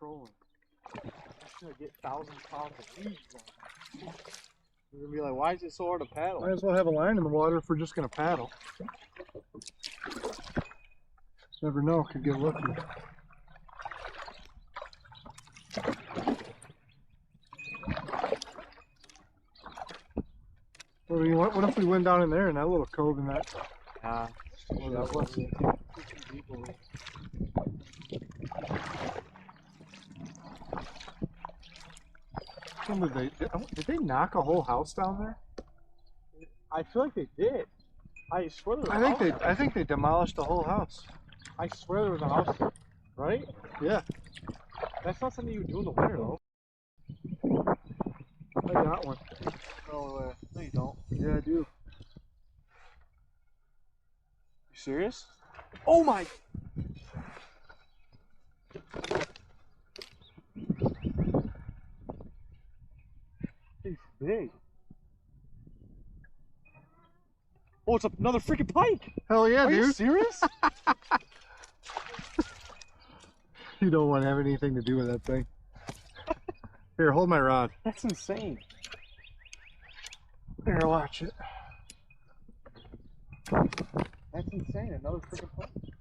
trolling. I'm gonna get 1,000 pounds of weed going. You're gonna be like, why is it so hard to paddle? Might as well have a line in the water if we're just gonna paddle. Never know, could get lucky. What if we went down in there in that little cove in that? Nah, Well, that was too deep over there. Did they knock a whole house down there? I feel like they did. I swear there was a house. I think they demolished the whole house. I swear there was a house there, right? Yeah. That's not something you would do in the winter though. I got one. No way. No, you don't. Yeah, I do. You serious? Oh my! He's big. Oh, it's another freaking pike! Hell yeah, Are dude. you serious? You don't want to have anything to do with that thing. Here, hold my rod. That's insane. Here, watch it. That's insane. Another freaking pike.